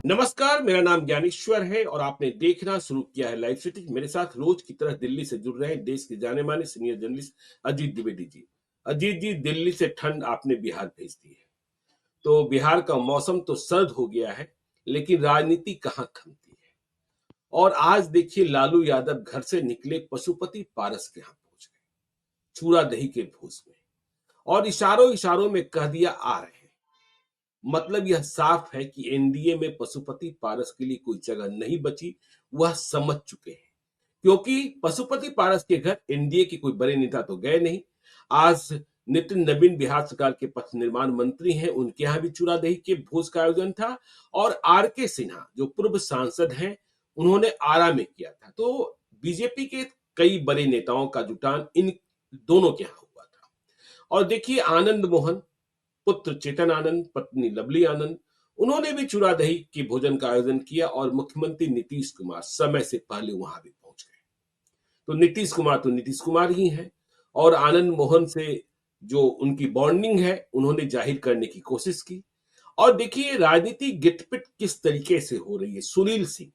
नमस्कार, मेरा नाम ज्ञानेश्वर है और आपने देखना शुरू किया है लाइव सिटी। मेरे साथ रोज की तरह दिल्ली से जुड़ रहे हैं देश के जाने माने सीनियर जर्नलिस्ट अजीत द्विवेदी जी। अजीत जी, दिल्ली से ठंड आपने बिहार भेज दी है, तो बिहार का मौसम तो सर्द हो गया है, लेकिन राजनीति कहाँ थमती है। और आज देखिए, लालू यादव घर से निकले पशुपति पारस के यहाँ पहुंच गए, चूड़ा दही के भूस में, और इशारों इशारों में कह दिया आ रहे हैं। मतलब यह साफ है कि एनडीए में पशुपति पारस के लिए कोई जगह नहीं बची, वह समझ चुके हैं। क्योंकि पशुपति पारस के घर एनडीए के कोई बड़े नेता तो गए नहीं। आज नितिन नवीन बिहार सरकार के पथ निर्माण मंत्री हैं, उनके यहाँ भी चूड़ा दही के भोज का आयोजन था। और आर के सिन्हा जो पूर्व सांसद हैं, उन्होंने आरा में किया था। तो बीजेपी के कई बड़े नेताओं का जुटान इन दोनों के यहाँ हुआ था। और देखिए, आनंद मोहन, पुत्र चेतन आनंद, पत्नी लवली आनंद, उन्होंने भी चूड़ा दही के भोजन का आयोजन किया और मुख्यमंत्री नीतीश कुमार समय से पहले वहां भी पहुंच गए। तो नीतीश कुमार ही हैं। और आनंद मोहन से जो उनकी बॉन्डिंग है, उन्होंने जाहिर करने की कोशिश की। और देखिए, राजनीति गिटपिट किस तरीके से हो रही है। सुनील सिंह,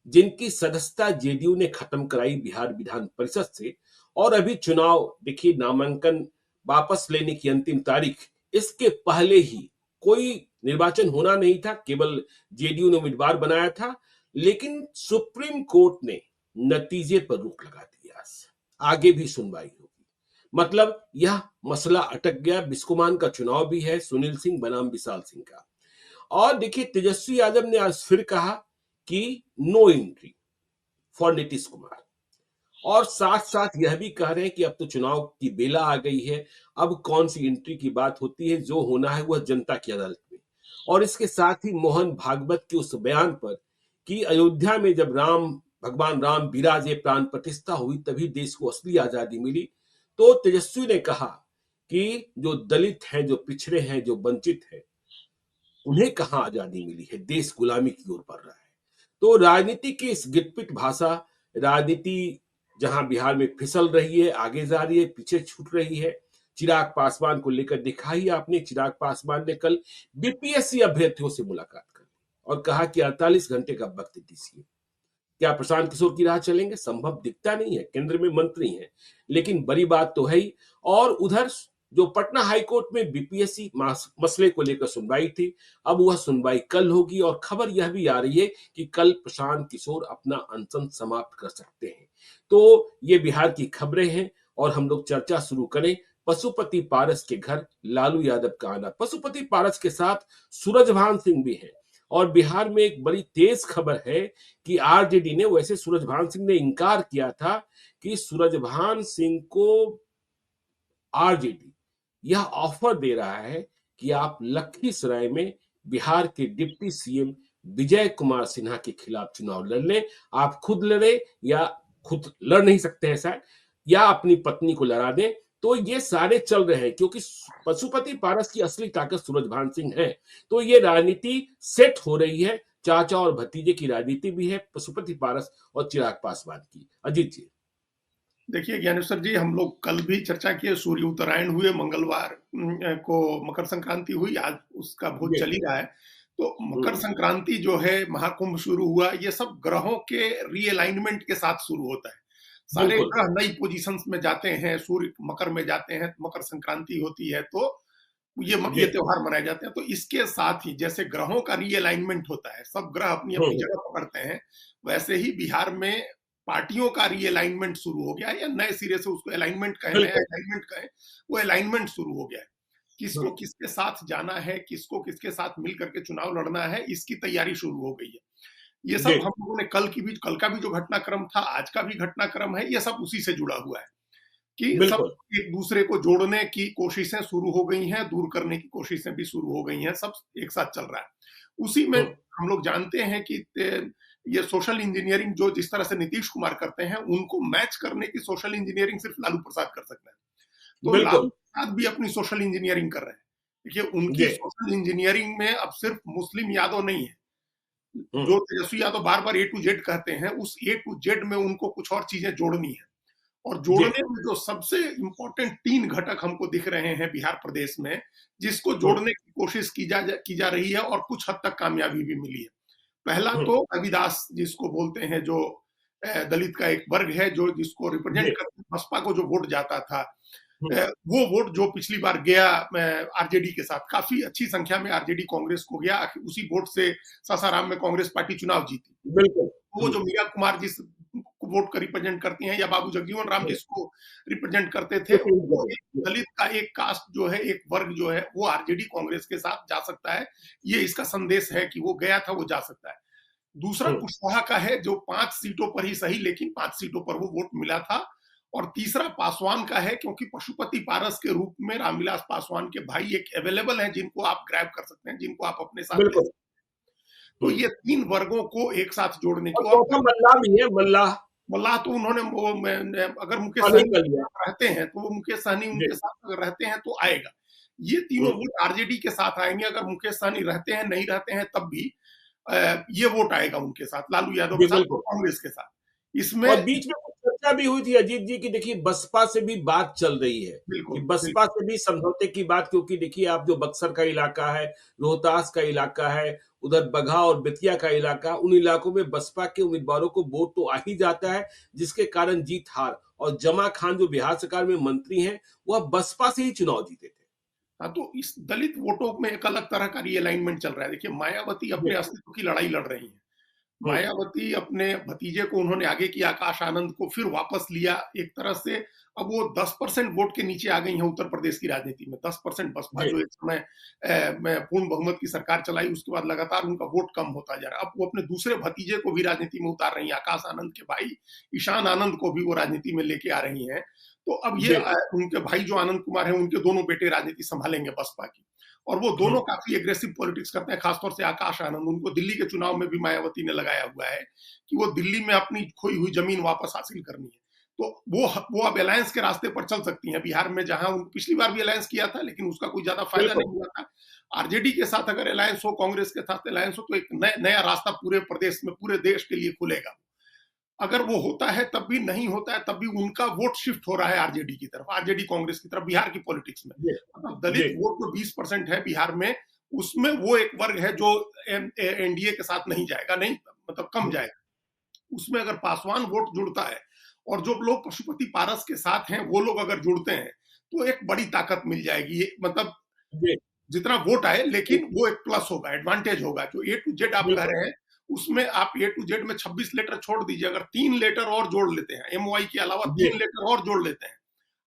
जिनकी सदस्यता जेडीयू ने खत्म कराई बिहार विधान परिषद से, और अभी चुनाव देखिए, नामांकन वापस लेने की अंतिम तारीख, इसके पहले ही कोई निर्वाचन होना नहीं था, केवल जेडीयू ने उम्मीदवार बनाया था। लेकिन सुप्रीम कोर्ट ने नतीजे पर रोक लगा दिया। आगे भी सुनवाई होगी। मतलब यह मसला अटक गया। बिस्कोमान का चुनाव भी है, सुनील सिंह बनाम विशाल सिंह का। और देखिए, तेजस्वी यादव ने आज फिर कहा कि no entry for Nitish Kumar. और साथ साथ यह भी कह रहे हैं कि अब तो चुनाव की बेला आ गई है, अब कौन सी एंट्री की बात होती है, जो होना है वह जनता की अदालत में। और इसके साथ ही मोहन भागवत के उस बयान पर कि अयोध्या में जब भगवान राम विराजे, प्राण प्रतिष्ठा हुई, तभी देश को असली आजादी मिली। तो तेजस्वी ने कहा कि जो दलित हैं, जो पिछड़े हैं, जो वंचित हैं, उन्हें कहां आजादी मिली है, देश गुलामी की ओर बढ़ रहा है। तो राजनीति की इस गिटपिट भाषा, राजनीति जहां बिहार में फिसल रही है, आगे जा रही है, पीछे छूट रही है। चिराग पासवान को लेकर देखा ही आपने, चिराग पासवान ने कल बीपीएससी अभ्यर्थियों से मुलाकात कर और कहा कि 48 घंटे का वक्त दीजिए। क्या प्रशांत किशोर की राह चलेंगे? संभव दिखता नहीं है, केंद्र में मंत्री हैं, लेकिन बड़ी बात तो है ही। और उधर जो पटना हाईकोर्ट में बीपीएससी मसले को लेकर सुनवाई थी, अब वह सुनवाई कल होगी। और खबर यह भी आ रही है कि कल प्रशांत किशोर अपना अनशन समाप्त कर सकते हैं। तो ये बिहार की खबरें हैं और हम लोग चर्चा शुरू करें। पशुपति पारस के घर लालू यादव का आना, पशुपति पारस के साथ सूरजभान सिंह भी हैं। और बिहार में एक बड़ी तेज खबर है कि आरजेडी ने, वैसे सूरजभान सिंह ने इनकार किया था कि सूरजभान सिंह को आरजेडी यह ऑफर दे रहा है कि आप लखीसराय में बिहार के डिप्टी सीएम विजय कुमार सिन्हा के खिलाफ चुनाव लड़ लें। आप खुद लड़े, या खुद लड़ नहीं सकते हैं शायद, या अपनी पत्नी को लड़ा दें। तो ये सारे चल रहे हैं, क्योंकि पशुपति पारस की असली ताकत सूरजभान सिंह है। तो ये राजनीति सेट हो रही है। चाचा और भतीजे की राजनीति भी है, पशुपति पारस और चिराग पासवान की। अजीत जी। देखिए ज्ञानेश्वर जी, हम लोग कल भी चर्चा किए, सूर्य उत्तरायण हुए, मंगलवार को मकर संक्रांति हुई, आज उसका भोज चल ही रहा है। तो मकर संक्रांति जो है, महाकुंभ शुरू हुआ, ये सब ग्रहों के रीअलाइनमेंट के साथ शुरू होता है। सारे ग्रह नई पोजीशंस में जाते हैं, सूर्य मकर में जाते हैं, मकर संक्रांति होती है, तो ये त्योहार मनाए जाते हैं। तो इसके साथ ही जैसे ग्रहों का रीअलाइनमेंट होता है, सब ग्रह अपनी अपनी जगह पकड़ते हैं, वैसे ही बिहार में पार्टियों का रीअलाइनमेंट शुरू हो गया है, या नए सिरे से उसको अलाइनमेंट कहें, नया अलाइनमेंट कहें, वो अलाइनमेंट शुरू हो गया है। किसको किसके साथ जाना है, किसको किसके साथ मिल करके चुनाव लड़ना है, इसकी तैयारी शुरू हो गई है। ये सब हम लोगों ने कल का भी जो घटनाक्रम था, आज का भी घटनाक्रम है, ये सब उसी से जुड़ा हुआ है कि सब एक दूसरे को जोड़ने की कोशिशें शुरू हो गई हैं, दूर करने की कोशिशें भी शुरू हो गई हैं, सब एक साथ चल रहा है। उसी में हम लोग जानते हैं कि ये सोशल इंजीनियरिंग जो जिस तरह से नीतीश कुमार करते हैं, उनको मैच करने की सोशल इंजीनियरिंग सिर्फ लालू प्रसाद कर सकते हैं। तो लालू प्रसाद भी अपनी सोशल इंजीनियरिंग कर रहे हैं। देखिए, उनकी सोशल इंजीनियरिंग में अब सिर्फ मुस्लिम यादव नहीं है। जो तेजस्वी यादव बार बार ए टू जेड कहते हैं, उस ए टू जेड में उनको कुछ और चीजें जोड़नी है। और जोड़ने में जो सबसे इंपॉर्टेंट 3 घटक हमको दिख रहे हैं बिहार प्रदेश में, जिसको जोड़ने की कोशिश की जा रही है और कुछ हद तक कामयाबी भी मिली है। पहला हुँ, तो रविदास जिसको बोलते हैं, जो दलित का एक वर्ग है, जो जिसको रिप्रेजेंट जी, करके बसपा को जो वोट जाता था, हुँ, वो वोट जो पिछली बार गया आरजेडी के साथ, काफ़ी अच्छी संख्या में आरजेडी कांग्रेस को गया। उसी वोट से सासाराम में कांग्रेस पार्टी चुनाव जीती। बिल्कुल। वो हुँ, जो मीरा कुमार जिस वोट को रिप्रेजेंट करती हैं, या बाबू जगजीवन राम हुँ, जिसको रिप्रेजेंट करते थे, डिफेंड वो करें। एक जी, दलित का एक कास्ट जो है, एक वर्ग जो है, वो आरजेडी कांग्रेस के साथ जा सकता है। ये इसका संदेश है कि वो गया था, वो जा सकता है। दूसरा हुँ, कुशवाहा का है, जो 5 सीटों पर ही सही, लेकिन 5 सीटों पर वो वोट मिला था। और तीसरा पासवान का है, क्योंकि पशुपति पारस के रूप में रामविलास पासवान के भाई एक अवेलेबल हैं, जिनको आप ग्रैब कर सकते हैं, जिनको आप अपने साथ ले बिल्कुल। सकते हैं। तो हुँ, ये 3 वर्गों को एक साथ जोड़ने और की। और चौथा मल्लाह भी है, मल्लाह मल्लाह तो उन्होंने वो अगर मुकेश शामिल सहनी कर लिया। रहते हैं, तो वो मुकेश सहनी जी, उनके साथ अगर रहते हैं तो आएगा। ये तीनों हुँ, वोट आरजेडी के साथ आएँगे, अगर मुकेश सहनी रहते हैं, नहीं रहते हैं तब भी ये वोट आएगा उनके साथ, लालू यादव के जी, साथ और बिल्कुल। कांग्रेस के साथ। इसमें और बीच में कुछ चर्चा भी हुई थी अजीत जी की देखिए बसपा से भी बात चल रही है कि बिल्कुल, बसपा बिल्कुल। से भी समझौते की बात, क्योंकि देखिए आप जो बक्सर का इलाका है, रोहतास का इलाका है, उधर बगहा और बेतिया का इलाका, उन इलाकों में बसपा के उम्मीदवारों को वोट तो आ ही जाता है, जिसके कारण जीत हार। और जमा खान जो बिहार सरकार में मंत्री हैं, वह बसपा से ही चुनाव जीते थे। हाँ, तो इस दलित वोटों में एक अलग तरह का रीअलाइनमेंट चल रहा है। देखिए, मायावती जी, अपने अस्तित्व की लड़ाई लड़ रही हैं। हम्म, मायावती अपने भतीजे को उन्होंने आगे किया, आकाश आनंद को फिर वापस लिया एक तरह से। अब वो 10% वोट के नीचे आ गई हैं उत्तर प्रदेश की राजनीति में। 10% बसपा जी, जो एक समय में पूर्ण बहुमत की सरकार चलाई, उसके बाद लगातार उनका वोट कम होता जा रहा है। अब वो अपने दूसरे भतीजे को भी राजनीति में उतार रही हैं, आकाश आनंद के भाई ईशान आनंद को भी वो राजनीति में लेके आ रही हैं। तो अब ये जी, उनके भाई जो आनंद कुमार हैं, उनके दोनों बेटे राजनीति संभालेंगे बसपा की। और वो दोनों हम्म, काफी एग्रेसिव पॉलिटिक्स करते हैं, खासतौर से आकाश आनंद। उनको दिल्ली के चुनाव में भी मायावती ने लगाया हुआ है कि वो दिल्ली में अपनी खोई हुई जमीन वापस हासिल करनी है। तो वो अब अलायंस के रास्ते पर चल सकती हैं। बिहार में जहां पिछली बार भी अलायंस किया था, लेकिन उसका कोई ज्यादा फायदा बिल्कुल, नहीं हुआ था। आरजेडी के साथ अगर अलायंस हो, कांग्रेस के साथ अलायंस हो, तो एक नया रास्ता पूरे प्रदेश में, पूरे देश के लिए खुलेगा। अगर वो होता है तब भी, नहीं होता है तब भी, उनका वोट शिफ्ट हो रहा है आरजेडी की तरफ, आरजेडी कांग्रेस की तरफ, बिहार की पॉलिटिक्स में। जी, मतलब जी, दलित वोट जो 20% है बिहार में, उसमें वो एक वर्ग है जो एनडीए के साथ नहीं जाएगा, नहीं मतलब कम हम्म, जाएगा। उसमें अगर पासवान वोट जुड़ता है, और जो लोग पशुपति पारस के साथ हैं वो लोग अगर जुड़ते हैं, तो एक बड़ी ताकत मिल जाएगी। ये मतलब जी, जितना वोट आए, जी, लेकिन वो एक प्लस होगा, एडवांटेज होगा। जो ए टू जेड आप कह बिल्कुल, रहे हैं, उसमें आप ए टू जेड में 26 लेटर छोड़ दीजिए, अगर 3 लेटर और जोड़ लेते हैं, एमवाई के अलावा जी, 3 लेटर और जोड़ लेते हैं,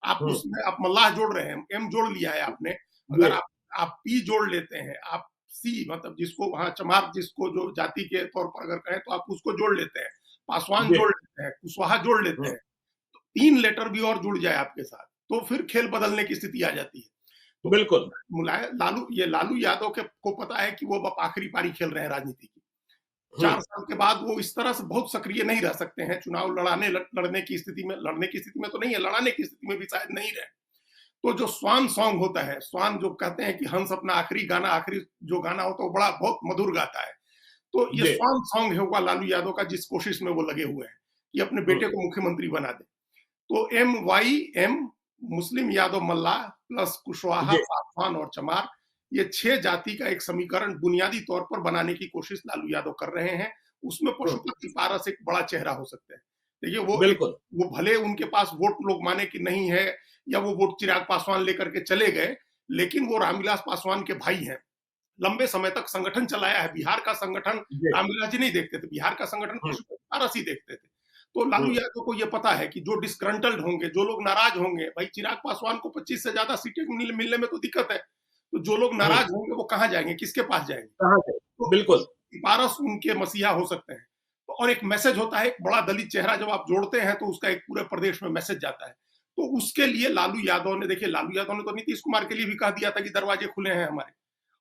आप हम्म, उसमें आप मल्लाह जोड़ रहे हैं, एम जोड़ लिया है आपने। जी, अगर आप पी जोड़ लेते हैं, आप सी मतलब जिसको वहाँ चमार जिसको जो जाति के तौर पर अगर कहें, तो आप उसको जोड़ लेते हैं, पासवान जी, जोड़ लेते हैं, कुशवाहा जोड़ लेते हम्म, हैं, 3 लेटर भी और जुड़ जाए आपके साथ, तो फिर खेल बदलने की स्थिति आ जाती है। तो बिल्कुल, लालू यादव के को पता है कि वो अब आखिरी पारी खेल रहे हैं राजनीति की। हम्म, 4 साल के बाद वो इस तरह से बहुत सक्रिय नहीं रह सकते हैं, चुनाव लड़ने की स्थिति में तो नहीं है, लड़ाने की स्थिति में भी शायद नहीं रहे। तो जो स्वान सॉन्ग होता है, स्वान जो कहते हैं कि हंस अपना आखिरी गाना, आखिरी जो गाना होता है, वो बड़ा बहुत मधुर गाता है। तो ये जी, स्वान सॉन्ग होगा लालू यादव का, जिस कोशिश में वो लगे हुए हैं कि अपने हम्म, बेटे को मुख्यमंत्री बना दें। तो एम मुस्लिम यादव मल्लाह प्लस कुशवाहा, जी, पासवान और चमार, ये 6 जाति का एक समीकरण बुनियादी तौर पर बनाने की कोशिश लालू यादव कर रहे हैं। उसमें हम्म, पशुपति पारस एक बड़ा चेहरा हो सकते हैं। देखिए, बिल्कुल, वो भले उनके पास वोट लोग माने कि नहीं है, या वो वोट चिराग पासवान लेकर के चले गए, लेकिन वो रामविलास पासवान के भाई हैं। लंबे समय तक संगठन चलाया है। बिहार का संगठन जी, रामविलास जी नहीं देखते थे, बिहार का संगठन हुँ, पशुपति पारस ही देखते थे। तो लालू हुँ, यादव को ये पता है कि जो डिस्ग्रंटल्ड होंगे, जो लोग नाराज होंगे, भाई चिराग पासवान को 25 से ज्यादा सीटें मिलने में तो दिक्कत है। तो जो लोग हुँ, नाराज होंगे वो कहाँ जाएंगे, किसके पास जाएंगे? कहाँ से? तो बिल्कुल, पारस उनके मसीहा हो सकते हैं। तो और एक मैसेज होता है, एक बड़ा दलित चेहरा जब आप जोड़ते हैं, तो उसका एक पूरे प्रदेश में मैसेज जाता है। तो उसके लिए लालू यादव ने, देखिए लालू यादव ने तो नीतीश कुमार के लिए भी कह दिया था कि दरवाजे खुले हैं हमारे।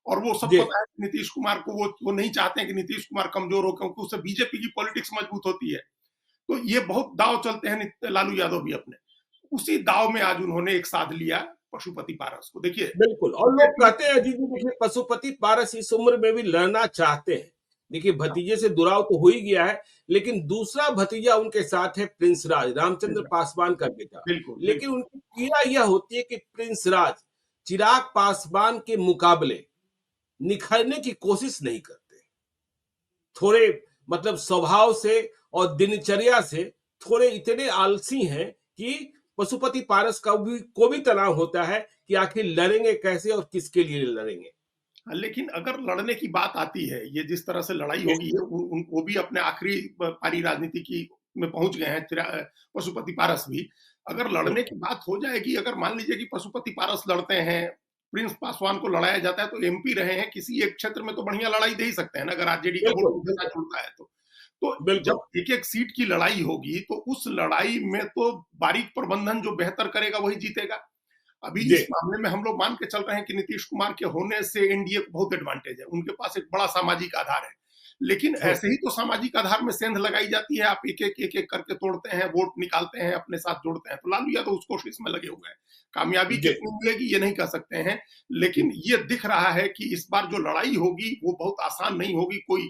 और वो सब जी, पता है कि नीतीश कुमार को, वो नहीं चाहते हैं कि नीतीश कुमार कमजोर हो, क्योंकि उससे बीजेपी की पॉलिटिक्स मजबूत होती है। तो ये बहुत दाव चलते हैं लालू यादव भी अपने। उसी दाव में आज उन्होंने एक साध लिया पशुपति पारस को। देखिए, बिल्कुल। और लोग कहते हैं अजीत जी देखिए पशुपति पारस इस उम्र में भी लड़ना चाहते हैं। देखिए भतीजे से दुराव तो हो ही गया है, लेकिन दूसरा भतीजा उनके साथ है प्रिंस राज, रामचंद्र पासवान का बेटा। बिल्कुल, लेकिन बिल्कुल। उनकी पीड़ा यह होती है कि प्रिंस राज चिराग पासवान के मुकाबले निखरने की कोशिश नहीं करते। थोड़े मतलब स्वभाव से और दिनचर्या से थोड़े इतने आलसी हैं कि पशुपति पारस को भी तनाव होता है कि आखिर लड़ेंगे कैसे और किसके लिए लड़ेंगे। हाँ, लेकिन अगर लड़ने की बात आती है, ये जिस तरह से लड़ाई होगी, ये वो भी अपने आखिरी पारी राजनीति की में पहुंच गए हैं, पशुपति पारस भी। अगर लड़ने की बात हो जाएगी, अगर मान लीजिए कि पशुपति पारस लड़ते हैं, प्रिंस पासवान को लड़ाया जाता है, तो एमपी रहे हैं, किसी एक क्षेत्र में तो बढ़िया लड़ाई दे ही सकते हैं ना, अगर आरजेडी का वोट बिल्कुल, उनके साथ बिल्कुल, जुड़ता है तो। तो बिल्कुल। जब एक-एक सीट की लड़ाई होगी, तो उस लड़ाई में तो बारीक प्रबंधन जो बेहतर करेगा वही जीतेगा। अभी जी, इस मामले में हम लोग मान के चल रहे हैं कि नीतीश कुमार के होने से एनडीए को बहुत एडवांटेज है, उनके पास एक बड़ा सामाजिक आधार है। लेकिन हुँ, ऐसे ही तो सामाजिक आधार में सेंध लगाई जाती है, आप एक-एक करके तोड़ते हैं, वोट निकालते हैं, अपने साथ जोड़ते हैं। तो लालू यादव उस कोशिश में लगे हुए हैं। कामयाबी जी, कितनी मिलेगी ये नहीं कह सकते हैं, लेकिन ये दिख रहा है कि इस बार जो लड़ाई होगी वो बहुत आसान नहीं होगी, कोई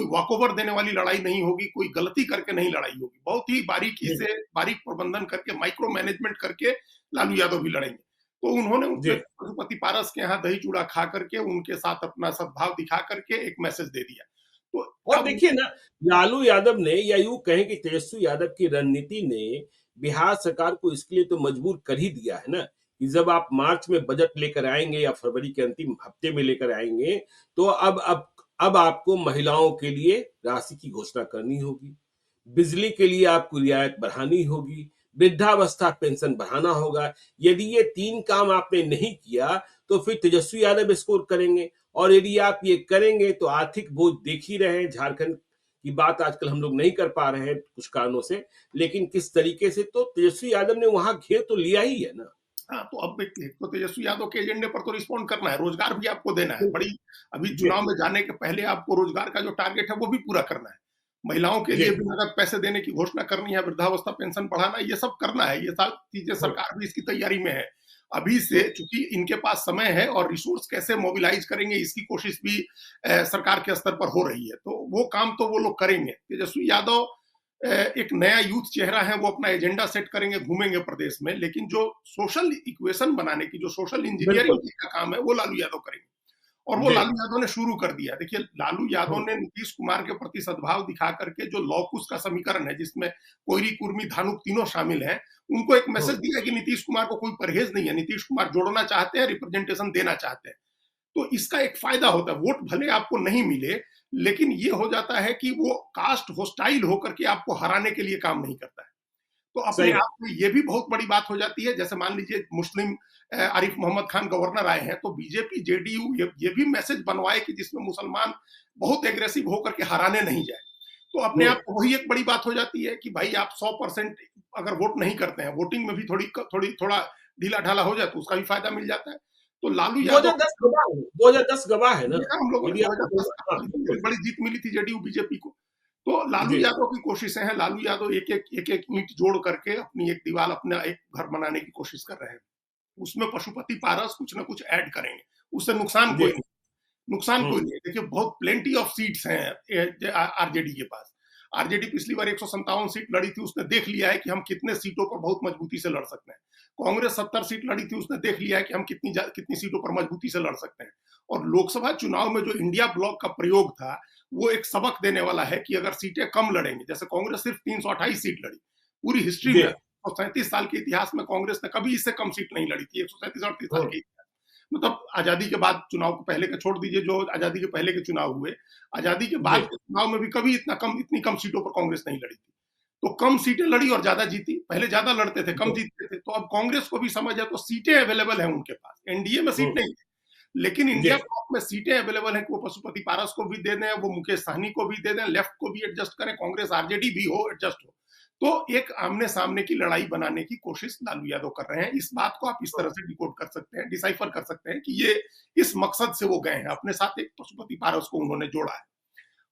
वॉकओवर देने वाली लड़ाई नहीं होगी, कोई गलती करके नहीं लड़ाई होगी। बहुत ही बारीकी जी, से बारीक प्रबंधन करके, माइक्रो मैनेजमेंट करके लालू यादव भी लड़ेंगे। तो उन्होंने जी। उनके पशुपति पारस के यहाँ दही चूड़ा खा करके, उनके साथ अपना सद्भाव दिखा करके एक मैसेज दे दिया। तो और अब देखिए ना, लालू यादव ने या यूँ कहें कि तेजस्वी यादव की रणनीति ने बिहार सरकार को इसके लिए तो मजबूर कर ही दिया है ना, कि जब आप मार्च में बजट लेकर आएँगे या फरवरी के अंतिम हफ्ते में लेकर आएँगे, तो अब आपको महिलाओं के लिए राशि की घोषणा करनी होगी। बिजली के लिए आपको रियायत बढ़ानी होगी, वृद्धावस्था पेंशन बढ़ाना होगा। यदि ये 3 काम आपने नहीं किया, तो फिर तेजस्वी यादव स्कोर करेंगे और यदि आप ये करेंगे तो आर्थिक बोझ देख ही रहे हैं, झारखंड की बात आजकल हम लोग नहीं कर पा रहे हैं कुछ कारणों से, लेकिन किस तरीके से तो तेजस्वी यादव ने वहाँ घेर तो लिया ही है ना। हाँ, तो अब देखिए, तो तेजस्वी यादव के एजेंडे पर तो रिस्पॉन्ड करना है, रोजगार भी आपको देना है। बिल्कुल, बड़ी अभी जी, चुनाव में जाने के पहले आपको रोजगार का जो टारगेट है वो भी पूरा करना है। महिलाओं के जी, लिए भी नगद पैसे देने की घोषणा करनी है, वृद्धावस्था पेंशन बढ़ाना, ये सब करना है। ये सब चीजें हाँ, सरकार भी इसकी तैयारी में है। अभी से हुँ, चूंकि इनके पास समय है और रिसोर्स कैसे मोबिलाइज करेंगे इसकी कोशिश भी सरकार के स्तर पर हो रही है। तो वो काम तो वो लोग करेंगे। तेजस्वी यादव एक नया यूथ चेहरा है, वो अपना एजेंडा सेट करेंगे, घूमेंगे प्रदेश में, लेकिन जो सोशल इक्वेशन बनाने की, जो सोशल बिल्कुल, इंजीनियरिंग का काम है, वो लालू यादव करेंगे। और वो जी, लालू यादव ने शुरू कर दिया। देखिए, लालू यादव हुँ, ने नीतीश कुमार के प्रति सद्भाव दिखा करके जो लॉकुस का समीकरण है, जिसमें कोयरी, कुर्मी, धानुक तीनों शामिल हैं, उनको एक हुँ, मैसेज दिया कि नीतीश कुमार को कोई परहेज नहीं है, नीतीश कुमार जोड़ना चाहते हैं, रिप्रेजेंटेशन देना चाहते हैं। तो इसका एक फायदा होता है, वोट भले आपको नहीं मिले, लेकिन ये हो जाता है कि वो कास्ट होस्टाइल होकर के आपको हराने के लिए काम नहीं करता है। तो अपने सही बात, आप में ये भी बहुत बड़ी बात हो जाती है। जैसे मान लीजिए मुस्लिम आरिफ मोहम्मद खान गवर्नर आए हैं, तो बीजेपी, जेडीयू ये भी मैसेज बनवाए कि जिसमें मुसलमान बहुत एग्रेसिव होकर के हराने नहीं जाए। तो अपने हुँ, आप में वही एक बड़ी बात हो जाती है कि भाई आप 100% अगर वोट नहीं करते हैं, वोटिंग में भी थोड़ा ढीला-ढाला हो जाए तो उसका भी फायदा मिल जाता है। तो लालू यादव 2010 गवाह है, 2010 गवाह है ना, देखा हम लोगों ने यदि आपको 2010 हाँ, में बिल्कुल, बड़ी जीत मिली थी जेडीयू बीजेपी को। तो लालू जी, यादव की कोशिशें हैं, लालू यादव एक-एक ईंट जोड़ करके अपनी एक दीवार, अपना एक घर बनाने की कोशिश कर रहे हैं। उसमें पशुपति पारस कुछ ना कुछ ऐड करेंगे, उससे नुकसान जी, कोई नहीं। नुकसान हुँ, कोई नहीं है। देखिए, बहुत प्लेंटी ऑफ सीट्स हैं आरजेडी के पास। आरजेडी पिछली बार 157 सीट लड़ी थी, उसने देख लिया है कि हम कितने सीटों पर बहुत मजबूती से लड़ सकते हैं। कांग्रेस 70 सीट लड़ी थी, उसने देख लिया है कि हम कितनी सीटों पर मजबूती से लड़ सकते हैं। और लोकसभा चुनाव में जो इंडिया ब्लॉक का प्रयोग था, वो एक सबक देने वाला है कि अगर सीटें कम लड़ेंगे, जैसे कांग्रेस सिर्फ 328 सीट लड़ी, पूरी हिस्ट्री जी, में और 37 साल के इतिहास में कांग्रेस ने कभी इससे कम सीट नहीं लड़ी थी, 137-38 साल हुँ, के, मतलब आजादी के बाद चुनाव को पहले के छोड़ दीजिए, जो आजादी के पहले के चुनाव हुए, आजादी के बाद जी, के चुनाव में भी कभी इतनी कम सीटों पर कांग्रेस नहीं लड़ी थी। तो कम सीटें लड़ी और ज्यादा जीती। पहले ज्यादा लड़ते थे, कम जी, जीतते थे। तो अब कांग्रेस को भी समझ है, तो सीटें अवेलेबल है उनके पास, एनडीए में हुँ, सीट नहीं, लेकिन जी, इंडिया ब्लॉक में सीटें अवेलेबल हैं कि वो पशुपति पारस को भी दे दें, वो मुकेश सहनी को भी दे दें, लेफ्ट को भी एडजस्ट करें, कांग्रेस आरजेडी भी हो, एडजस्ट हो। तो एक आमने सामने की लड़ाई बनाने की कोशिश लालू यादव कर रहे हैं। इस बात को आप इस तरह से डिकोड कर सकते हैं, डिसाइफर कर सकते हैं कि ये इस मकसद से वो गए हैं, अपने साथ एक पशुपति पारस को उन्होंने जोड़ा है।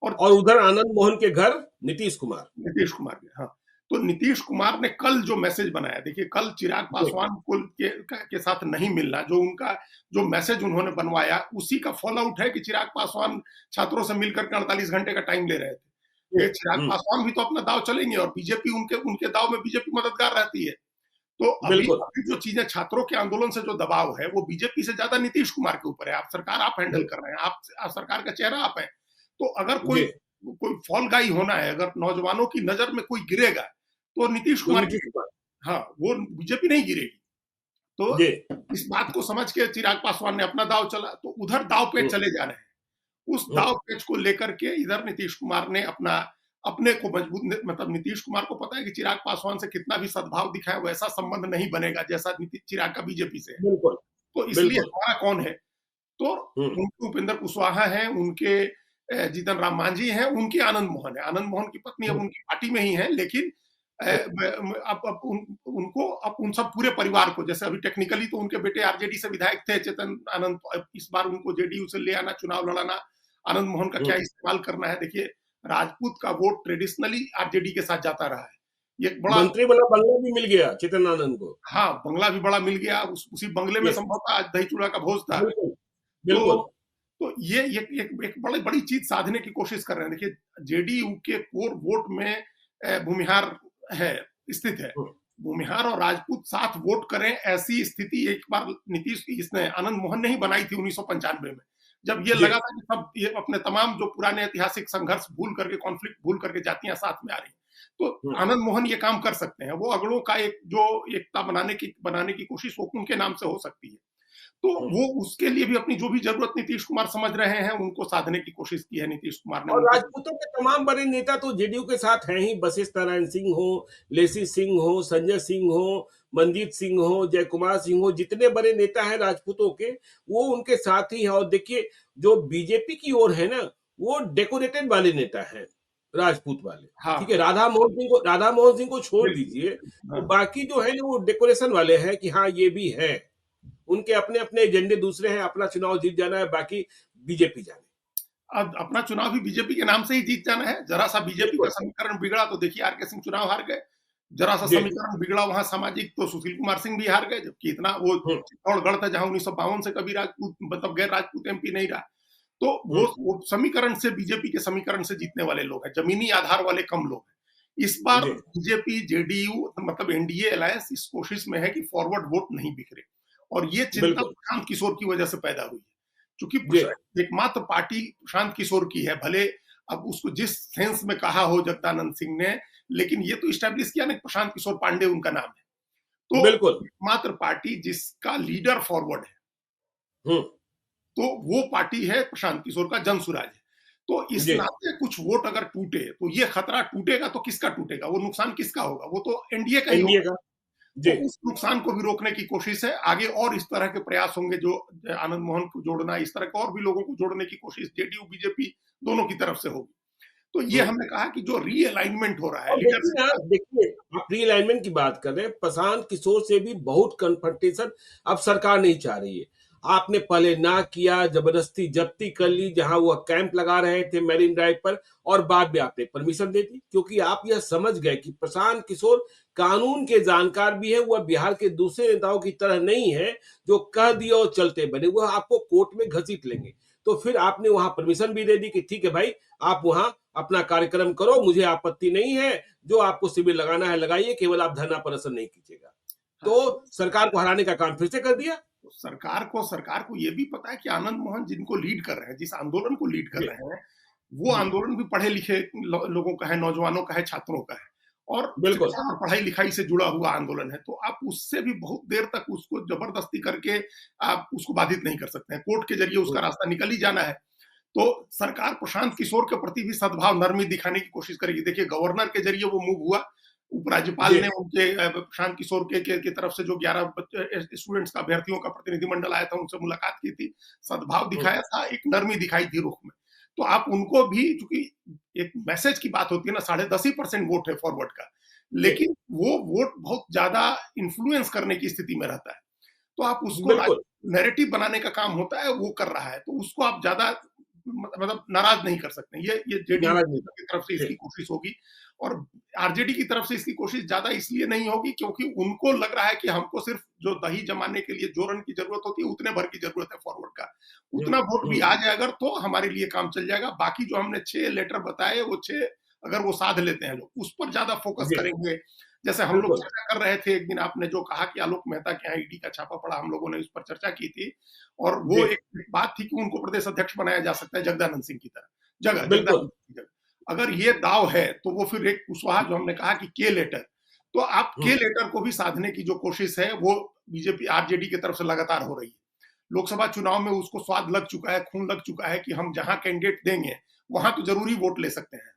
और और उधर आनंद मोहन के घर नीतीश कुमार, नीतीश कुमार ने, हाँ, तो नीतीश कुमार ने कल जो मैसेज बनाया, देखिए, कल चिराग जी, पासवान को के साथ नहीं मिलना, जो मैसेज उन्होंने बनवाया, उसी का फॉल आउट है कि चिराग पासवान छात्रों से मिलकर के 48 घंटे का टाइम ले रहे थे। हुँ, ये चिराग हुँ, पासवान भी तो अपना दाव चलेंगे और बीजेपी उनके उनके दाव में बीजेपी मददगार रहती है। तो अभी बिल्कुल, अभी जो चीजें, छात्रों के आंदोलन से जो दबाव है, वो बीजेपी से ज्यादा नीतीश कुमार के ऊपर है। आप सरकार आप हैंडल बिल्कुल, कर रहे हैं, आप सरकार का चेहरा आप हैं। तो अगर कोई जी, कोई फॉल गाई होना है, अगर नौजवानों की नजर में कोई गिरेगा तो नीतीश तो कुमार नीतीश गिरेगी। कुमार हाँ, वो बीजेपी नहीं गिरेगी। तो जी। इस बात को समझ के चिराग पासवान ने अपना दांव चला, तो उधर दांव पेच हम्म, चले जा रहे हैं। उस हम्म, दांव पेच को लेकर के इधर नीतीश कुमार ने अपने को मजबूत, मतलब नीतीश कुमार को पता है कि चिराग पासवान से कितना भी सद्भाव दिखाए वैसा संबंध नहीं बनेगा जैसा चिराग का बीजेपी से है। बिल्कुल तो इसलिए बिल्कुल। हमारा कौन है? तो हम्म, उनके उपेंद्र कुशवाहा हैं, उनके जीतन राम मांझी हैं, उनके आनंद मोहन है। आनंद मोहन की पत्नी अब हम्म, उनकी पार्टी में ही है, लेकिन अब उनको, अब उन सब पूरे परिवार को, जैसे अभी टेक्निकली तो उनके बेटे आरजेडी से विधायक थे चेतन आनंद, इस बार उनको जेडीयू से ले आना, चुनाव लड़ाना, आनंद मोहन का क्या हम्म। इस्तेमाल करना है। देखिए, राजपूत का वोट ट्रेडिशनली आरजेडी के साथ जाता रहा है। ये एक बड़ा, मंत्री वाला बंगला भी मिल गया चेतन आनंद को। हाँ, बंगला भी बड़ा मिल गया, उसी बंगले में जी, संभवतः आज दही चूड़ा का भोज था। बिल्कुल तो बिल्कुल। ये एक बड़ी बड़ी चीज साधने की कोशिश कर रहे हैं। देखिए, जेडीयू के कोर वोट में भूमिहार है, स्थित है। हम्म, भूमिहार और राजपूत साथ वोट करें, ऐसी स्थिति एक बार नीतीश, इसने आनंद मोहन ने ही बनाई थी 1995 में, जब ये जी। लगा था कि सब ये अपने तमाम जो पुराने ऐतिहासिक संघर्ष भूल करके, कॉन्फ्लिक्ट भूल करके जातियां साथ में आ रही हैं। तो हम्म, आनंद मोहन ये काम कर सकते हैं। वो अगड़ों का एक जो एकता बनाने की कोशिश वो उनके नाम से हो सकती है। तो हम्म। वो उसके लिए भी अपनी जो भी जरूरत नीतीश कुमार समझ रहे हैं, उनको साधने की कोशिश की है नीतीश कुमार ने और उनको। राजपूतों के तमाम बड़े नेता तो जेडीयू के साथ हैं ही। वशिष्ठ नारायण सिंह हो, लेसी सिंह हो, संजय सिंह हो, मनजीत सिंह हो, जय कुमार सिंह हो, जितने बड़े नेता हैं राजपूतों के, वो उनके साथ ही है। और देखिए, जो बीजेपी की ओर है ना, वो डेकोरेटेड वाले नेता हैं, राजपूत वाले। हाँ, ठीक है, हाँ, राधा मोहन सिंह को छोड़ बिल्कुल, दीजिए, तो हाँ। बाकी जो है ना वो डेकोरेशन वाले हैं कि हाँ ये भी है। उनके अपने अपने एजेंडे दूसरे हैं, अपना चुनाव जीत जाना है, बाकी बीजेपी जाने। अब अपना चुनाव भी बीजेपी के नाम से ही जीत जाना है। जरा सा बीजेपी का बिल्कुल। समीकरण बिगड़ा तो देखिए आर के सिंह चुनाव हार गए। जरा सा जी। समीकरण बिगड़ा वहां सामाजिक, तो सुशील कुमार सिंह भी हार गए, जबकि इतना वो हम्म, चित्तौड़गढ़ था जहां 1952 से कभी राजपूत, मतलब गैर राजपूत एमपी नहीं रहा। तो हम्म। वो समीकरण से, बीजेपी के समीकरण से जीतने वाले लोग हैं, जमीनी आधार वाले कम लोग हैं। इस बार जी, बीजेपी जेडीयू, मतलब एनडीए अलायंस इस कोशिश में है कि फॉरवर्ड वोट नहीं बिखरे, और ये चिंता बिल्कुल। प्रशांत किशोर की वजह से पैदा हुई है। चूंकि जी, एकमात्र पार्टी प्रशांत किशोर की है, भले अब उसको जिस सेंस में कहा हो जगदानंद सिंह ने, लेकिन ये तो स्टैब्लिश किया ना कि प्रशांत किशोर पांडे उनका नाम है। तो बिल्कुल। एकमात्र पार्टी जिसका लीडर फॉरवर्ड है, हुँ, तो वो पार्टी है प्रशांत किशोर का जन सुराज है। तो इस जी, नाते कुछ वोट अगर टूटे, तो ये खतरा टूटेगा तो किसका टूटेगा, वो नुकसान किसका होगा, वो तो एनडीए का ही एनडीए होगा। का। तो जी, उस नुकसान को भी रोकने की कोशिश है आगे, और इस तरह के प्रयास होंगे जो आनंद मोहन को जोड़ना, इस तरह के और भी लोगों को जोड़ने की कोशिश जेडीयू बीजेपी दोनों की तरफ से होगी। तो ये हुँ। हमने कहा कि जो रीअलाइनमेंट हो रहा है और देखिए लीडरशिप ना, का। देखिए, आप रीअलाइनमेंट की बात कर रहे हैं, प्रशांत किशोर से भी बहुत कन्फ्रंटेशन अब सरकार नहीं चाह रही है। आपने पहले ना किया, जबरदस्ती जब्ती कर ली, जहाँ वो कैंप लगा रहे थे मैरिन ड्राइव पर, और बाद में आपने परमिशन दे दी, क्योंकि आप यह समझ गए कि प्रशांत किशोर कानून के जानकार भी है, वह बिहार के दूसरे नेताओं की तरह नहीं है, जो कह दिया और चलते बने, वह आपको कोर्ट में घसीट लेंगे। तो फिर आपने वहां परमिशन भी दे दी कि ठीक है भाई, आप वहां अपना कार्यक्रम करो, मुझे आपत्ति नहीं है, जो आपको शिविर लगाना है लगाइए, केवल आप धरना प्रदर्शन नहीं कीजिएगा। हाँ, तो सरकार को हराने का काम फिर से कर दिया। तो सरकार को ये भी पता है कि आनंद मोहन जिनको लीड कर रहे हैं, जिस आंदोलन को लीड कर जी, रहे हैं, वो जी, आंदोलन भी पढ़े लिखे लोगों का है, नौजवानों का है, छात्रों का है, और बिल्कुल। शिक्षा और पढ़ाई लिखाई से जुड़ा हुआ आंदोलन है। तो आप उससे भी बहुत देर तक उसको जबरदस्ती करके आप उसको बाधित नहीं कर सकते हैं। कोर्ट के जरिए उसका हुँ, रास्ता निकल ही जाना है। तो सरकार प्रशांत किशोर के प्रति भी सद्भाव, नरमी दिखाने की कोशिश करेगी। देखिए, गवर्नर के जरिए वो मूव हुआ, उपराज्यपाल जी, ने उनके प्रशांत किशोर की तरफ से जो 11 स्टूडेंट्स का, अभ्यर्थियों का प्रतिनिधिमंडल आया था, उनसे मुलाकात की थी, सद्भाव हुँ, दिखाया था, एक नरमी दिखाई थी रुख में। तो आप उनको भी, चूंकि एक मैसेज की बात होती है ना, 10.5% वोट है फॉरवर्ड का, जी, लेकिन वो वोट बहुत ज्यादा इन्फ्लुएंस करने की स्थिति में रहता है। तो आप उसको बिल्कुल, नैरेटिव बनाने का काम होता है, वो कर रहा है, तो उसको आप ज्यादा मतलब नाराज नहीं कर सकते। ये जेडीयू नाराज़ नहीं की तरफ से जी, इसकी कोशिश होगी, और आरजेडी की तरफ से इसकी कोशिश ज्यादा इसलिए नहीं होगी क्योंकि उनको लग रहा है कि हमको सिर्फ जो दही जमाने के लिए जोरन की जरूरत होती है, उतने भर की जरूरत है फॉरवर्ड का। हुँ, उतना वोट भी हुँ, आ जाए अगर, तो हमारे लिए काम चल जाएगा। बाकी जो हमने 6 लेटर बताए, वो 6 अगर वो साध लेते हैं लोग, उस पर ज्यादा फोकस जी, करेंगे। जैसे हम लोग बिल्कुल, चर्चा कर रहे थे एक दिन, आपने जो कहा कि आलोक मेहता के यहाँ ईडी का छापा पड़ा, हम लोगों ने इस पर चर्चा की थी, और वो जी, एक बात थी कि उनको प्रदेश अध्यक्ष बनाया जा सकता है जगदानंद सिंह की तरह, बिल्कुल। जगदानंद सिंह की जगह। अगर ये दाव है तो वो फिर एक कुशवाहा जो हमने कहा कि के लेटर, तो आप के लेटर को भी साधने की जो कोशिश है वो बीजेपी आरजेडी की तरफ से लगातार हो रही है। लोकसभा चुनाव में उसको स्वाद लग चुका है, खून लग चुका है कि हम जहां कैंडिडेट देंगे वहां तो जरूरी वोट ले सकते हैं।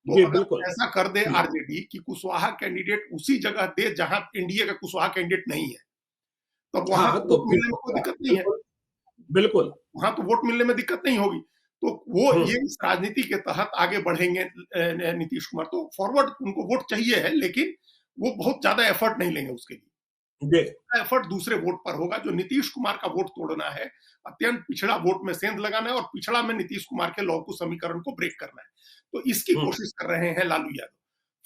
तो जी, अगर बिल्कुल। ऐसा कर दे आरजेडी कि कुशवाहा कैंडिडेट उसी जगह दे जहां एनडीए का कुशवाहा कैंडिडेट नहीं है, तब वहां हाँ, तो तो वोट फिर मिलने में तो कोई क्या? दिक्कत नहीं है। बिल्कुल, बिल्कुल। वहां तो वोट मिलने में दिक्कत नहीं होगी। तो वो हुँ, ये इस राजनीति के तहत आगे बढ़ेंगे नीतीश कुमार। तो फॉरवर्ड उनको वोट चाहिए है, लेकिन वो बहुत ज्यादा एफर्ट नहीं लेंगे उसके लिए। जी, एफर्ट दूसरे वोट पर होगा, जो नीतीश कुमार का वोट तोड़ना है, अत्यंत पिछड़ा वोट में सेंध लगाना है और पिछड़ा में नीतीश कुमार के लौकिक समीकरण को ब्रेक करना है। तो इसकी हुँ, कोशिश कर रहे हैं लालू यादव।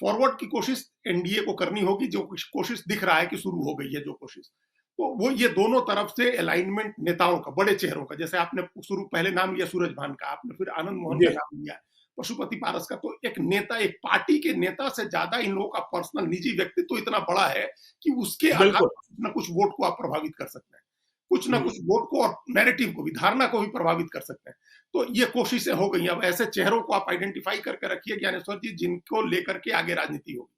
फॉरवर्ड की कोशिश एनडीए को करनी होगी, जो कोशिश दिख रहा है कि शुरू हो गई है जो कोशिश। तो वो ये दोनों तरफ से अलाइनमेंट नेताओं का, बड़े चेहरों का, जैसे आपने शुरू पहले नाम लिया सूरज भान का, आपने फिर आनंद मोहन का जी, नाम लिया, पशुपति पारस का। तो एक नेता, एक पार्टी के नेता से ज्यादा इन लोगों का पर्सनल निजी व्यक्तित्व तो इतना बड़ा है कि उसके आधार बिल्कुल। पर कुछ ना कुछ वोट को आप प्रभावित कर सकते हैं। कुछ ना हुँ। कुछ वोट को और नैरेटिव को भी, धारणा को भी प्रभावित कर सकते हैं। तो ये कोशिशें हो गई। अब ऐसे चेहरों को आप आइडेंटिफाई करके रखिए ज्ञानेश्वर जी, जिनको लेकर के आगे राजनीति होगी।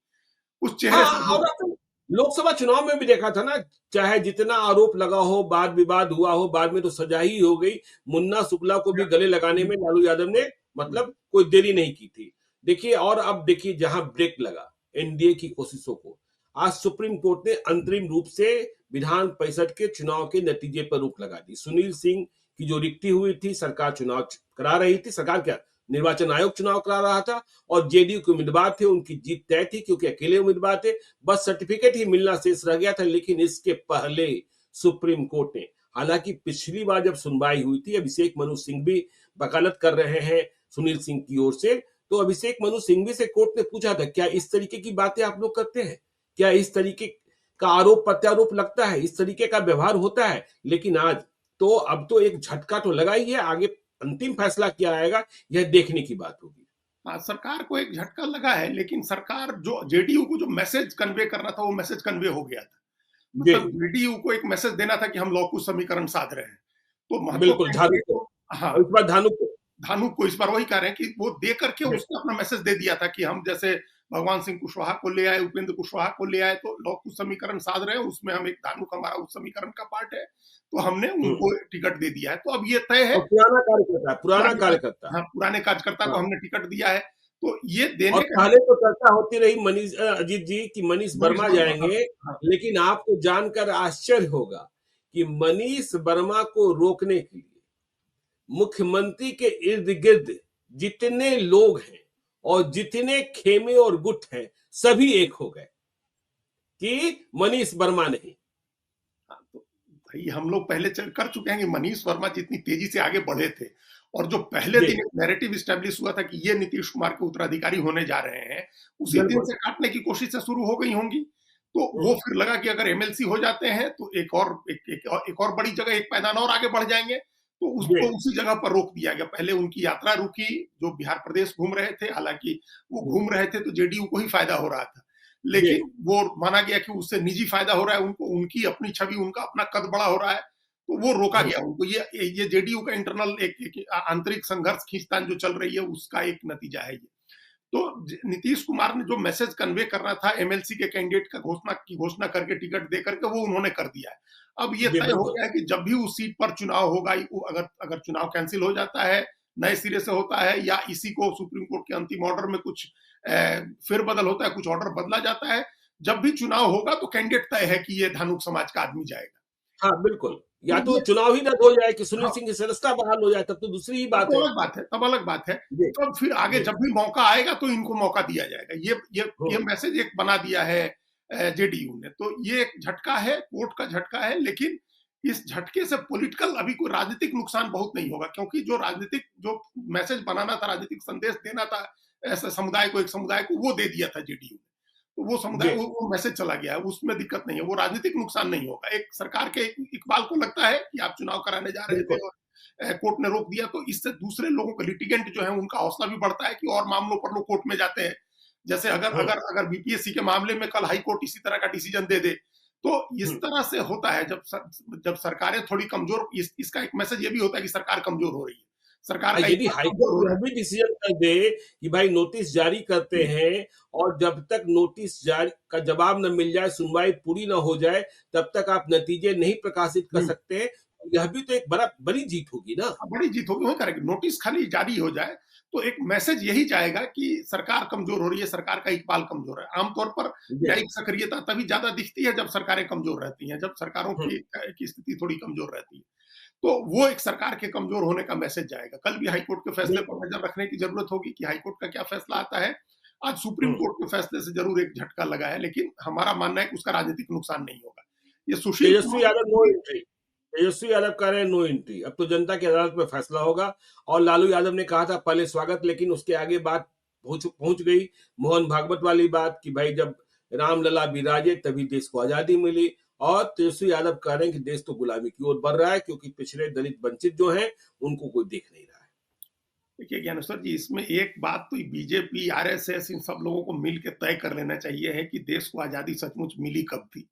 उस चेहरे से हाँ, और आपने लोकसभा चुनाव में भी देखा था ना, चाहे जितना आरोप लगा हो, वाद-विवाद हुआ हो, बाद में तो सजा ही हो गई। मुन्ना शुक्ला को भी गले लगाने में लालू यादव ने मतलब कोई देरी नहीं की थी। देखिए, और अब देखिए जहां ब्रेक लगा एनडीए की कोशिशों को, आज सुप्रीम कोर्ट ने अंतरिम रूप से विधान परिषद के चुनाव के नतीजे पर रोक लगा दी। सुनील सिंह की जो रिक्ति हुई थी, सरकार चुनाव करा रही थी, सरकार क्या, निर्वाचन आयोग चुनाव करा रहा था, और जेडीयू के उम्मीदवार थे, उनकी जीत तय थी क्योंकि अकेले उम्मीदवार थे। बस सर्टिफिकेट ही मिलना शेष रह गया था। लेकिन इसके पहले सुप्रीम कोर्ट ने, हालांकि पिछली बार जब सुनवाई हुई थी, अभिषेक मनु सिंह भी वकालत कर रहे हैं सुनील सिंह की ओर से, तो अभिषेक मनु सिंघवी से कोर्ट ने पूछा था, क्या इस तरीके की बातें आप लोग करते हैं? क्या इस तरीके का आरोप प्रत्यारोप लगता है? इस तरीके का व्यवहार होता है? लेकिन आज तो अब तो एक झटका तो लगा ही है, आगे अंतिम फैसला क्या आएगा यह देखने की बात होगी। हाँ, सरकार को एक झटका लगा है, लेकिन सरकार जो जेडीयू को जो मैसेज कन्वे करना था वो मैसेज कन्वे हो गया था। जी, मतलब जेडीयू को एक मैसेज देना था कि हम लौकुश समीकरण साध रहे हैं। तो बिल्कुल, महत्वपूर्ण धानु ये को, तो, हाँ, और इस बार धानु को। धानु को इस बार वही कह रहे हैं कि वो दे करके जी, उसने अपना मैसेज दे दिया था कि हम जैसे भगवान सिंह कुशवाहा को ले आए, उपेंद्र कुशवाहा को ले आए, तो लोग कुछ समीकरण साध रहे हैं, उसमें हम एक धानु का हमारा उस समीकरण का पार्ट है, तो हमने हुँ, उनको टिकट दे दिया है। तो अब ये तय है, और पुराना कार्यकर्ता है, पुराना पुराने कार्यकर्ता। हाँ, पुराने कार्यकर्ता को हाँ, हमने टिकट दिया है, तो ये और देने का पहले तो चर्चा होती रही अजीत जी कि मनीष मनीष वर्मा वर्मा, हाँ, जाएँगे, हाँ, लेकिन आपको जानकर आश्चर्य होगा कि मनीष वर्मा को रोकने के लिए मुख्यमंत्री के इर्द-गिर्द जितने लोग हैं और जितने खेमे और गुट हैं, सभी एक हो गए कि मनीष वर्मा नहीं। हाँ, तो भाई हम लोग पहले कर चुके हैं कि मनीष वर्मा जितनी तेजी से आगे बढ़े थे और जो पहले जी, दिन एक नैरेटिव स्टैब्लिश हुआ था कि ये नीतीश कुमार के उत्तराधिकारी होने जा रहे हैं, उसी दिन बिल्कुल। से काटने की कोशिशें शुरू हो गई होंगी। तो वो हुँ, फिर लगा कि अगर एमएलसी हो जाते हैं तो एक और बड़ी जगह, एक पैदान और आगे बढ़ जाएंगे, तो जी, उसको उसी जगह पर रोक दिया गया। पहले उनकी यात्रा रुकी, जो बिहार प्रदेश घूम रहे थे, हालांकि वो हुँ, घूम रहे थे तो जेडीयू को ही फायदा हो रहा था, जी, लेकिन वो माना गया कि उससे निजी फायदा हो रहा है उनको, उनकी अपनी छवि, उनका अपना कद बड़ा हो रहा है, तो वो रोका हुँ, गया उनको। ये जेडीयू का इंटरनल एक आंतरिक संघर्ष खींचतान जो चल रही है उसका एक नतीजा है ये। तो नीतीश कुमार ने जो मैसेज कन्वे करना था एमएलसी के कैंडिडेट का घोषणा करके टिकट दे करके, वो उन्होंने कर दिया है। अब ये जी, तय हो बिल्कुल। गया है कि जब भी उस सीट पर चुनाव होगा, अगर अगर चुनाव कैंसिल हो जाता है, नए सिरे से होता है, या इसी को सुप्रीम कोर्ट के अंतिम ऑर्डर में कुछ फेरबदल होता है, कुछ ऑर्डर बदला जाता है, जब भी चुनाव होगा तो कैंडिडेट तय है कि ये धानुक समाज का आदमी जाएगा। हाँ, बिल्कुल। या तो तो ये, चुनाव ही रद्द हो जाए कि सुनील हाँ, सिंह की सदस्यता बहाल हो जाए, तब तो दूसरी ही तब बात तो है। अलग बात है, तब अलग बात है। जी, तब फिर आगे जी, जब भी मौका आएगा तो इनको मौका दिया जाएगा। ये हुँ, मैसेज एक बना दिया है जेडीयू ने। तो ये एक झटका है, कोर्ट का झटका है, लेकिन इस झटके से पॉलिटिकल अभी कोई राजनीतिक नुकसान बहुत नहीं होगा, क्योंकि जो मैसेज बनाना था, राजनीतिक संदेश देना था ऐसे समुदाय को, एक समुदाय को, वो दे दिया था जेडीयू ने। तो वो समुदाय, जी, वो मैसेज चला गया है, उसमें दिक्कत नहीं है, वो राजनीतिक नुकसान नहीं होगा। एक सरकार के इकबाल को लगता है कि आप चुनाव कराने जा रहे थे बिल्कुल। और कोर्ट ने रोक दिया, तो इससे दूसरे लोगों के लिटिगेंट जो है उनका हौसला भी बढ़ता है कि और मामलों पर लोग कोर्ट में जाते हैं। जैसे अगर हुँ, अगर अगर बीपीएससी के मामले में कल हाई कोर्ट इसी तरह का डिसीजन दे दे, तो इस हुँ, तरह से होता है जब सरकारें थोड़ी कमजोर, इसका एक मैसेज ये भी होता है कि सरकार कमजोर हो रही है। सरकार का एक यदि बात हाईकोर्ट कमजोर हो रहा यह है। भी डिसीजन कर दे कि भाई नोटिस जारी करते हैं और जब तक नोटिस जारी का जवाब न मिल जाए, सुनवाई पूरी न हो जाए, तब तक आप नतीजे नहीं प्रकाशित कर हम्म। सकते हैं, यह भी तो एक बड़ी जीत होगी ना। बड़ी जीत होगी, वही करेंगे। नोटिस खाली जारी हो जाए तो एक मैसेज यही जाएगा कि सरकार कमजोर हो रही है, सरकार का इकबाल कमजोर है। आमतौर पर जी। न्यायिक सक्रियता तभी ज्यादा दिखती है जब सरकारें कमजोर रहती हैं, जब सरकारों हुँ, की स्थिति थोड़ी कमजोर रहती है। तो वो एक सरकार के कमजोर होने का मैसेज जाएगा। कल भी हाईकोर्ट के फैसले बिल्कुल। पर नजर रखने की जरूरत होगी कि हाईकोर्ट का क्या फैसला आता है। आज सुप्रीम हुँ। कोर्ट के फैसले से जरूर एक झटका लगा है, लेकिन हमारा मानना है कि उसका राजनीतिक नुकसान नहीं होगा। ये सुशील तेजस्वी कुमार यादव नो एंट्री। तेजस्वी यादव कह रहे हैं नो एंट्री। अब तो जनता की अदालत में फैसला होगा और लालू यादव ने कहा था पहले स्वागत, लेकिन उसके आगे बात पहुंच गई मोहन भागवत वाली बात कि भाई जब रामलला बिराजे तभी देश को आजादी मिली। और तेजस्वी यादव कह रहे हैं कि देश तो गुलामी की ओर बढ़ रहा है क्योंकि पिछड़े दलित वंचित जो हैं उनको कोई देख नहीं रहा है। देखिए ज्ञानेश्वर जी, इसमें एक बात तो बीजेपी, आरएसएस इन सब लोगों को मिल के तय कर लेना चाहिए है कि देश को आजादी सचमुच मिली कब थी।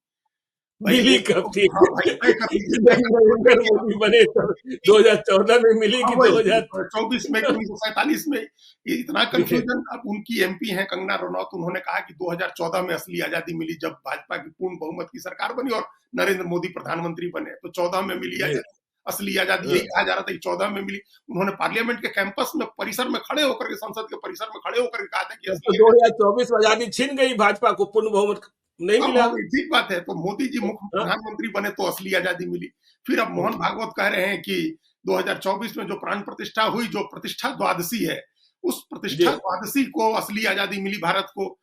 भाई मिली एक कब तो थी? हाँ भाई, तय कर लीजिए, तय जब कर नरेंद्र लीजिए मोदी बने तब 2014 में मिली हाँ कि वही 2000। 24 में कि 1947 में, ये इतना देखिए। कंफ्यूजन। अब उनकी एमपी हैं कंगना रनौत, उन्होंने कहा कि 2014 में असली आजादी मिली जब भाजपा की पूर्ण बहुमत की सरकार बनी और नरेंद्र मोदी प्रधानमंत्री बने, तो 14 में मिली जी। आजादी। असली आजादी हाँ। यही कहा जा रहा था कि 14 में मिली। उन्होंने पार्लियामेंट के कैंपस में, परिसर में खड़े होकर के, संसद के परिसर में खड़े होकर के कहा था कि तब तो असली आजादी। 2024 में आजादी छिन गई, भाजपा को पूर्ण बहुमत नहीं अब मिला। हो गई, ठीक बात है। तो मोदी जी मुख्य हाँ। प्रधानमंत्री बने तो असली आजादी मिली। फिर अब मोहन हम्म, भागवत कह रहे हैं कि 2024 में जो प्राण प्रतिष्ठा हुई, जो प्रतिष्ठा द्वादशी है, उस जी। प्रतिष्ठा द्वादशी को असली आजादी मिली भारत को।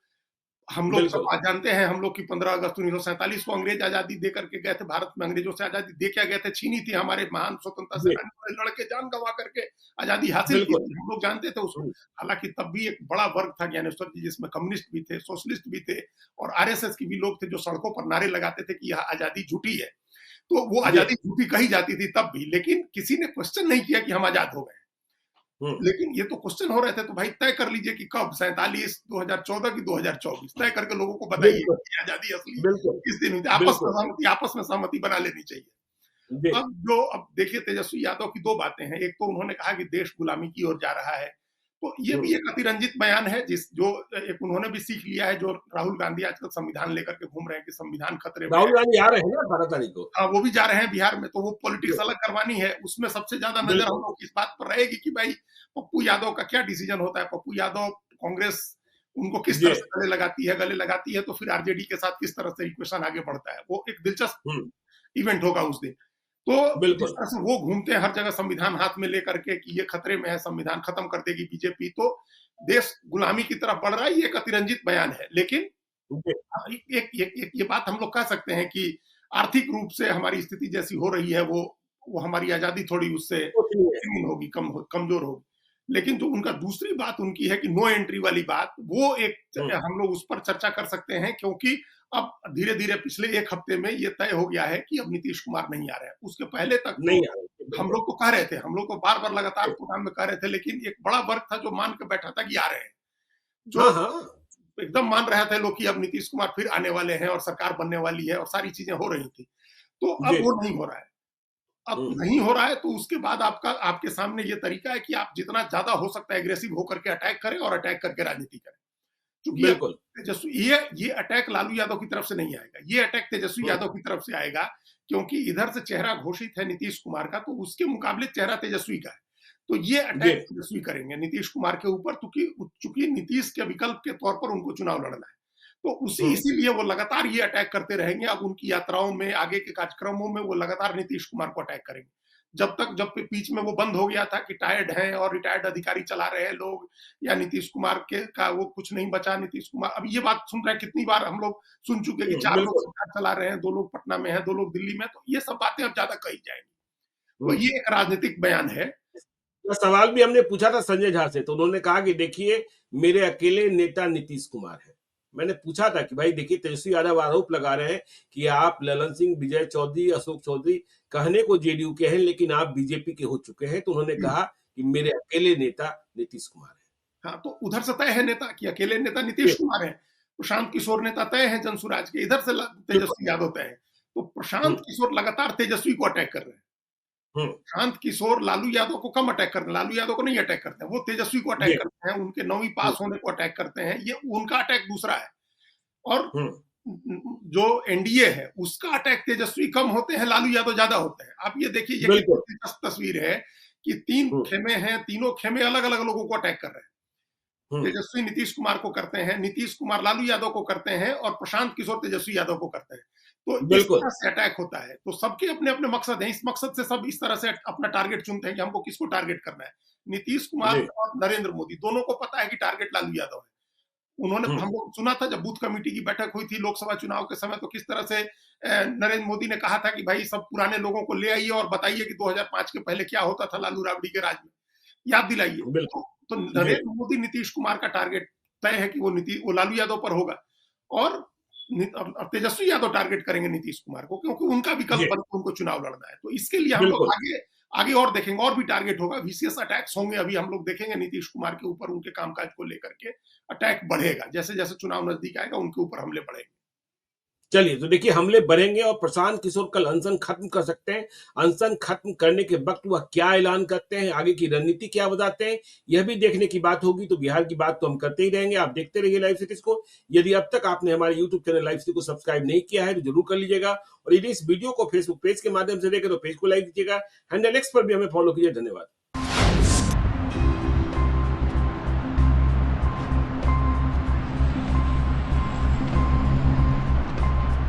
हम लोग सब बिल्कुल। आज जानते हैं, हम लोग की 15 अगस्त 1947 को अंग्रेज आजादी दे करके गए थे। भारत में अंग्रेजों से आजादी दे क्या गए थे, छीनी थी। हमारे महान स्वतंत्रता जी। सेनानियों ने लड़ के जान गंवा करके आजादी हासिल की बिल्कुल। थी, हम लोग जानते थे उसको। हम्म, हालांकि तब भी एक बड़ा वर्ग था ज्ञानेश्वर जी, जिसमें कम्युनिस्ट भी थे, सोशलिस्ट भी थे और आरएसएस के भी लोग थे, जो सड़कों पर नारे लगाते थे कि यह आजादी झूठी है। तो वो जी। आजादी झूठी कही जाती थी तब भी, लेकिन किसी ने क्वेश्चन नहीं किया कि हम आजाद हो गए। हम्म, लेकिन ये तो क्वेश्चन हो रहे थे, तो भाई तय कर लीजिए कि कब, 47, 2014 की 2024, तय करके लोगों को बताइए बिल्कुल। कि आजादी असली बिल्कुल। किस दिन हुई थी। बिल्कुल। आपस में सहमति बना लेनी चाहिए। जी। अब देखिए तेजस्वी यादव की दो बातें हैं। एक तो उन्होंने कहा कि देश गुलामी की ओर जा रहा है, तो ये भी हम्म, एक अतिरंजित बयान है, जिस जो एक उन्होंने भी सीख लिया है, जो राहुल गांधी आजकल संविधान लेकर के घूम रहे हैं कि संविधान खतरे में है। राहुल गांधी आ रहे हैं ना 12 तारीख को। हाँ, वो भी जा रहे हैं बिहार में, तो वो जी। पॉलिटिक्स अलग करवानी है। उसमें सबसे ज्यादा नजर हम बिल्कुल। लोग की इस बात पर रहेगी कि भाई पप्पू यादव का क्या डिसीजन होता है। पप्पू यादव, कांग्रेस उनको किस जी। तरह से गले लगाती है, तो फिर आरजेडी के साथ किस तरह से इक्वेशन आगे बढ़ता है, वो एक दिलचस्प हम्म। इवेंट होगा उस दिन। तो जिस बिल्कुल। तरह से वो घूमते हैं हर जगह संविधान हाथ में लेकर के कि ये खतरे में है, संविधान खत्म कर देगी बीजेपी, तो देश गुलामी की तरफ बढ़ रहा है, ये एक अतिरंजित बयान है। लेकिन जी। ये बात हम लोग कह सकते हैं कि आर्थिक रूप से हमारी स्थिति जैसी हो रही है, वो हमारी आजादी थोड़ी उससे कुछ नहीं है। छीन होगी, कमजोर होगी। लेकिन जो उनका दूसरी बात उनकी है कि नो एंट्री वाली बात, वो एक हम्म, हम लोग उस पर चर्चा कर सकते हैं, क्योंकि अब धीरे धीरे पिछले एक हफ्ते में ये तय हो गया है कि अब नीतीश कुमार नहीं आ रहे हैं। उसके पहले तक तो नहीं आ रहे। हम बिल्कुल। लोग को कह रहे थे, हम लोग को बार बार लगातार जी। प्रोग्राम में कह रहे थे, लेकिन एक बड़ा वर्ग था जो मान के बैठा था कि आ रहे हैं, जो हाँ, हाँ। एकदम मान रहे थे लोग कि अब नीतीश कुमार फिर आने वाले हैं और सरकार बनने वाली है और सारी चीजें हो रही थी। तो अब जी। वो नहीं हो रहा है। अब हम्म, नहीं हो रहा है, तो उसके बाद आपके सामने ये तरीका है कि आप जितना ज्यादा हो सकता है एग्रेसिव होकर के अटैक करें और अटैक करके राजनीति करें। क्योंकि अब बिल्कुल। तेजस्वी, ये अटैक लालू यादव की तरफ से नहीं आएगा, ये अटैक तेजस्वी हम्म, यादव की तरफ से आएगा। क्योंकि इधर से चेहरा घोषित है नीतीश कुमार का, तो उसके मुकाबले चेहरा तेजस्वी का है। तो ये जी। अटैक तेजस्वी करेंगे नीतीश कुमार के ऊपर, चूंकि नीतीश के विकल्प के तौर पर उनको चुनाव लड़ना है। तो हम्म, इसीलिए वो लगातार ये अटैक करते रहेंगे। अब उनकी यात्राओं में, आगे के कार्यक्रमों में वो लगातार नीतीश कुमार को अटैक करेंगे। जब बीच में वो बंद हो गया था कि टायर्ड हैं और रिटायर्ड अधिकारी चला रहे हैं लोग, या नीतीश कुमार के का वो कुछ नहीं बचा, नीतीश कुमार, अब ये बात सुन रहे हैं, कितनी बार हम लोग सुन चुके कि 4 लोग बिल्कुल। सरकार चला रहे हैं, 2 लोग पटना में हैं, 2 लोग दिल्ली में, तो ये सब बातें अब ज्यादा कही जाएंगी। तो हम्म। ये एक राजनीतिक बयान है। ये सवाल भी हमने पूछा था संजय झा से, तो उन्होंने कहा कि देखिए मेरे अकेले नेता नीतीश कुमार है। मैंने पूछा था कि भाई देखिए तेजस्वी यादव आरोप लगा रहे हैं कि आप ललन सिंह, विजय चौधरी, अशोक चौधरी कहने को जेडीयू के हैं लेकिन आप बीजेपी के हो चुके हैं, तो उन्होंने कहा कि मेरे अकेले नेता नीतीश कुमार है। हाँ, तो उधर से तय है नेता कि अकेले नेता नीतीश कुमार है। प्रशांत किशोर नेता तय है जनसुराज के, इधर से बिल्कुल। तेजस्वी यादव तय है। तो प्रशांत हम्म, किशोर लगातार तेजस्वी को अटैक कर रहे हैं। हम्म। प्रशांत किशोर लालू यादव को कम अटैक करते हैं, लालू यादव को नहीं अटैक करते हैं, वो तेजस्वी को अटैक जी। करते हैं, उनके 9वीं हम्म। पास होने को अटैक करते हैं, ये उनका अटैक दूसरा है। और हम्म। जो एनडीए है उसका अटैक तेजस्वी कम होते हैं, लालू यादव ज्यादा होते हैं। आप ये देखिए, ये कितनी बिल्कुल। दिलचस्प तस्वीर है कि 3 हम्म। खेमे हैं, तीनों खेमे अलग-अलग लोगों को अटैक कर रहे हैं। हम्म। तेजस्वी नीतीश कुमार को करते हैं, नीतीश कुमार लालू यादव को करते हैं और प्रशांत किशोर तेजस्वी यादव को करते हैं। तो इस बिल्कुल। तरह से अटैक होता है। तो सबके अपने-अपने मकसद हैं। इस मकसद से सब इस तरह से अपना टारगेट चुनते हैं कि हमको किसको टारगेट करना है। नीतीश कुमार जी। और नरेंद्र मोदी दोनों को पता है कि टारगेट लालू यादव है। उन्होंने, हम्म। हम लोग सुना था जब बूथ कमेटी की बैठक हुई थी लोकसभा चुनाव के समय, तो किस तरह से नरेंद्र मोदी ने कहा था कि भाई सब पुराने लोगों को ले आइए और बताइए कि 2005 के पहले क्या होता था लालू राबड़ी के राज में, याद दिलाइए। बिल्कुल। तो जी। नरेंद्र मोदी नीतीश कुमार का टारगेट तय है कि वो लालू यादव पर होगा। और अब तेजस्वी यादव टारगेट करेंगे नीतीश कुमार को, क्योंकि उनका विकल्प जी। बन के उनको चुनाव लड़ना है। तो इसके लिए हम लोग बिल्कुल। आगे आगे और देखेंगे, और भी टारगेट होगा, विशियस अटैक्स होंगे। अभी हम लोग देखेंगे नीतीश कुमार के ऊपर, उनके कामकाज को लेकर के अटैक बढ़ेगा। जैसे जैसे चुनाव नजदीक आएगा उनके ऊपर हमले बढ़ेंगे। चलिए, तो देखिए हमले बढ़ेंगे और प्रशांत किशोर कल अनशन खत्म कर सकते हैं। अनशन खत्म करने के वक्त वह क्या ऐलान करते हैं, आगे की रणनीति क्या बताते हैं, यह भी देखने की बात होगी। तो बिहार की बात तो हम करते ही रहेंगे। आप देखते रहिए लाइव सिटीज को। यदि अब तक आपने हमारे यूट्यूब चैनल लाइव सिटी को सब्सक्राइब नहीं किया है तो जरूर कर लीजिएगा। और यदि इस वीडियो को फेसबुक पेज के माध्यम से देखें तो पेज को लाइक दीजिएगा। हैंडल एक्स पर भी हमें फॉलो कीजिए। धन्यवाद।